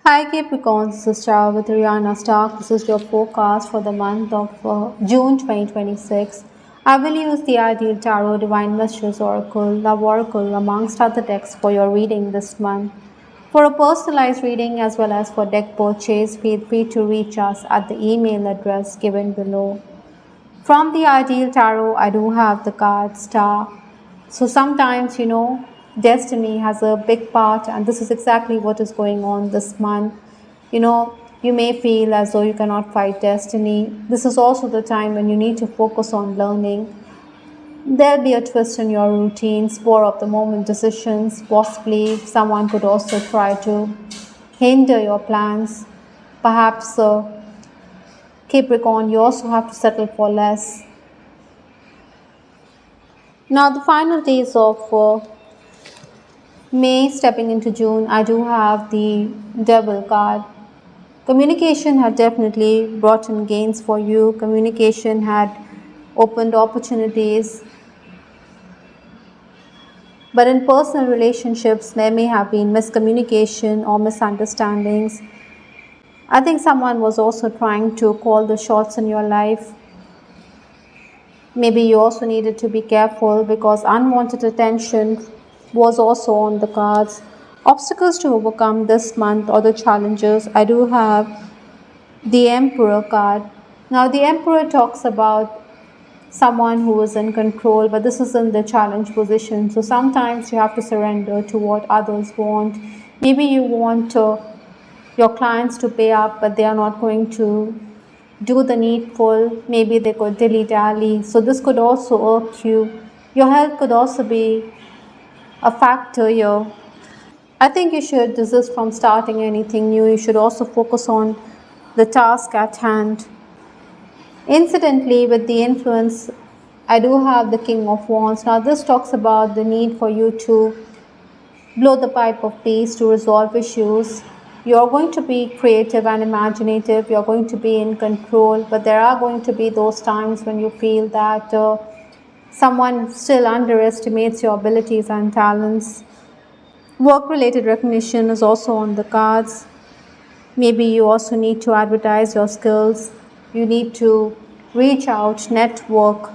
Hi Capricorn, this is Char with Rihanna Stark. This is your forecast for the month of June 2026. I will use the Ideal Tarot, Divine Mistress Oracle, Love Oracle, amongst other decks for your reading this month. For a personalized reading as well as for deck purchase, feel free to reach us at the email address given below. From the Ideal Tarot, I do have the card Star. So sometimes, destiny has a big part, and this is exactly what is going on this month. You may feel as though you cannot fight destiny. This is also the time when you need to focus on learning. There'll be a twist in your routine, spur of the moment decisions. Possibly someone could also try to hinder your plans. Perhaps Capricorn, you also have to settle for less. Now, the final days of May stepping into June, I do have the Devil card. Communication had definitely brought in gains for you. Communication had opened opportunities. But in personal relationships, there may have been miscommunication or misunderstandings. I think someone was also trying to call the shots in your life. Maybe you also needed to be careful because unwanted attention was also on the cards. Obstacles to overcome this month or the challenges. I do have the Emperor card. Now the Emperor talks about someone who is in control, but this is in the challenge position. So sometimes you have to surrender to what others want. Maybe you want your clients to pay up, but they are not going to do the needful. Maybe they could dilly-dally. So this could also irk you. Your health could also be a factor here. I think you should desist from starting anything new. You should also focus on the task at hand. Incidentally, with the influence, I do have the King of Wands. Now this talks about the need for you to blow the pipe of peace to resolve issues. You're going to be creative and imaginative. You're going to be in control, but there are going to be those times when you feel that someone still underestimates your abilities and talents. Work-related recognition is also on the cards. Maybe you also need to advertise your skills. You need to reach out, network.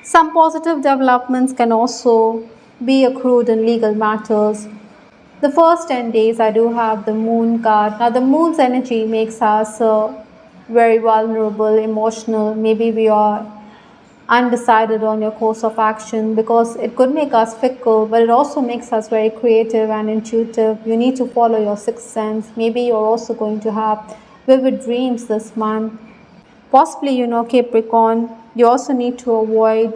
Some positive developments can also be accrued in legal matters. The first 10 days, I do have the Moon card. Now, the Moon's energy makes us very vulnerable, emotional. Maybe we are undecided on your course of action because it could make us fickle, but it also makes us very creative and intuitive. You need to follow your sixth sense. Maybe you're also going to have vivid dreams this month. Possibly, Capricorn, you also need to avoid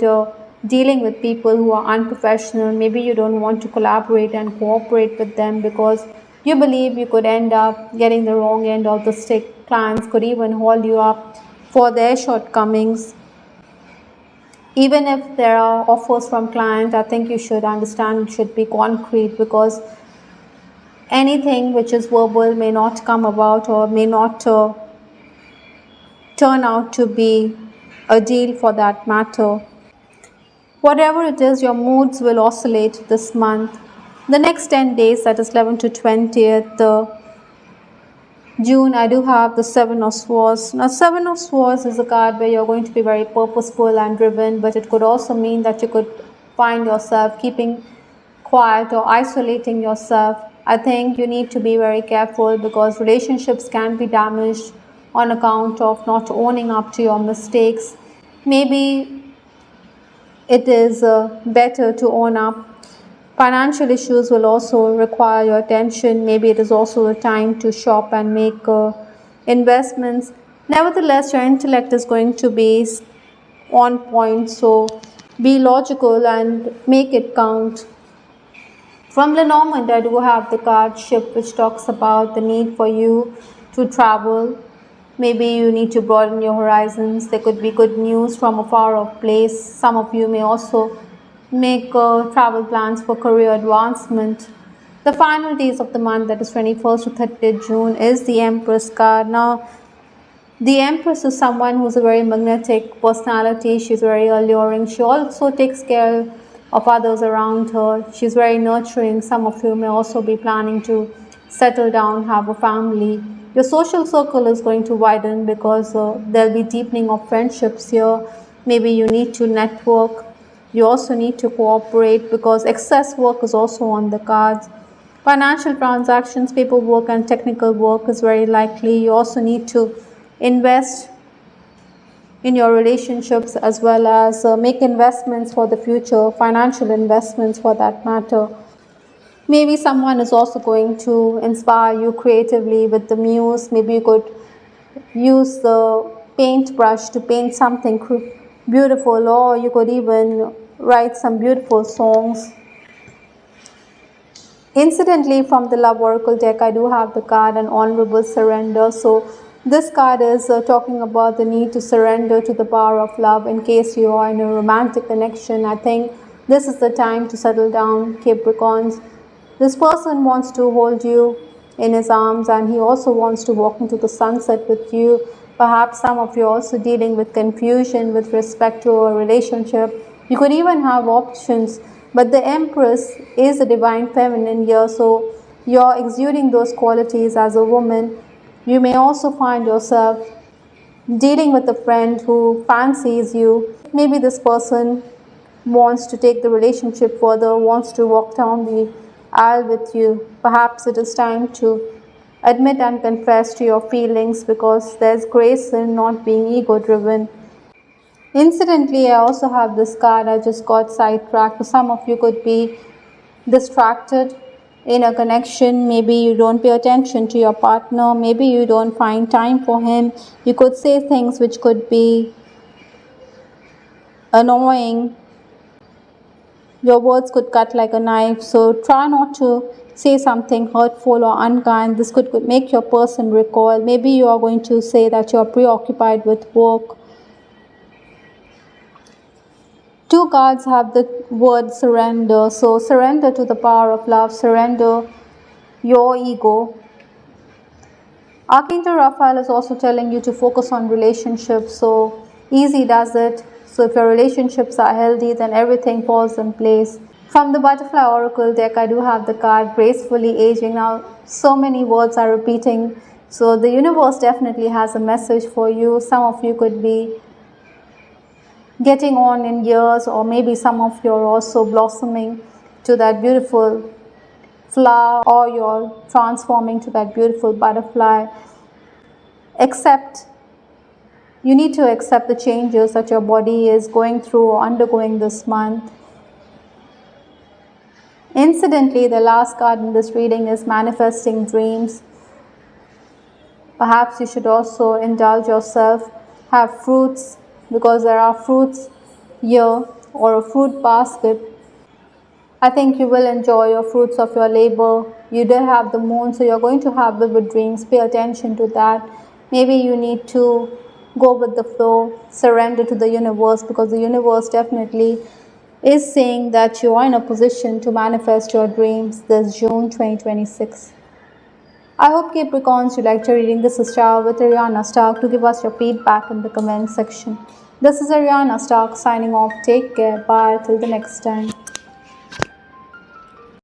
dealing with people who are unprofessional. Maybe you don't want to collaborate and cooperate with them because you believe you could end up getting the wrong end of the stick. Clients could even hold you up for their shortcomings. Even if there are offers from clients, I think you should understand it should be concrete because anything which is verbal may not come about or may not turn out to be a deal for that matter. Whatever it is, your moods will oscillate this month. The next 10 days, that is 11th to 20th June, I do have the Seven of Swords. Now, Seven of Swords is a card where you're going to be very purposeful and driven, but it could also mean that you could find yourself keeping quiet or isolating yourself. I think you need to be very careful because relationships can be damaged on account of not owning up to your mistakes. Maybe it is better to own up. Financial issues will also require your attention. Maybe it is also a time to shop and make investments. Nevertheless, your intellect is going to be on point, so be logical and make it count. From Lenormand, I do have the card Ship, which talks about the need for you to travel. Maybe you need to broaden your horizons. There could be good news from a far off place. Some of you may also make travel plans for career advancement. The final days of the month, that is 21st to 30th June, is the Empress card. Now, the Empress is someone who is a very magnetic personality. She's very alluring. She also takes care of others around her. She's very nurturing. Some of you may also be planning to settle down, have a family. Your social circle is going to widen because there'll be deepening of friendships here. Maybe you need to network. You also need to cooperate because excess work is also on the cards. Financial transactions, paperwork, and technical work is very likely. You also need to invest in your relationships as well as make investments for the future, financial investments for that matter. Maybe someone is also going to inspire you creatively with the muse. Maybe you could use the paintbrush to paint something beautiful, or you could even write some beautiful songs. Incidentally, from the Love Oracle deck, I do have the card an honorable surrender. So this card is talking about the need to surrender to the power of love in case you are in a romantic connection. I think this is the time to settle down, Capricorns. This person wants to hold you in his arms, and he also wants to walk into the sunset with you. Perhaps some of you are also dealing with confusion with respect to a relationship. You could even have options, but the Empress is a divine feminine here, so you're exuding those qualities as a woman. You may also find yourself dealing with a friend who fancies you. Maybe this person wants to take the relationship further, wants to walk down the aisle with you. Perhaps it is time to admit and confess to your feelings because there's grace in not being ego-driven. Incidentally, I also have this card. I just got sidetracked. Some of you could be distracted in a connection. Maybe you don't pay attention to your partner. Maybe you don't find time for him. You could say things which could be annoying. Your words could cut like a knife. So try not to say something hurtful or unkind. This could make your person recoil. Maybe you are going to say that you are preoccupied with work. Two cards have the word surrender. So surrender to the power of love. Surrender your ego. Archangel Raphael is also telling you to focus on relationships. So easy does it. So if your relationships are healthy, then everything falls in place. From the Butterfly Oracle deck, I do have the card Gracefully Aging. Now, so many words are repeating. So the universe definitely has a message for you. Some of you could be getting on in years, or maybe some of you are also blossoming to that beautiful flower, or you're transforming to that beautiful butterfly. You need to accept the changes that your body is going through or undergoing this month. Incidentally, the last card in this reading is Manifesting Dreams. Perhaps you should also indulge yourself, have fruits, because there are fruits here, or a fruit basket. I think you will enjoy your fruits of your labor. You did have the moon, so you're going to have vivid dreams. Pay attention to that. Maybe you need to go with the flow, surrender to the universe, because the universe definitely is saying that you are in a position to manifest your dreams this June 2026. I hope Capricorns you liked your reading. This is Ciao with Ariana Stark. To give us your feedback in the comment section. This is Ariana Stark signing off. Take care. Bye. Till the next time.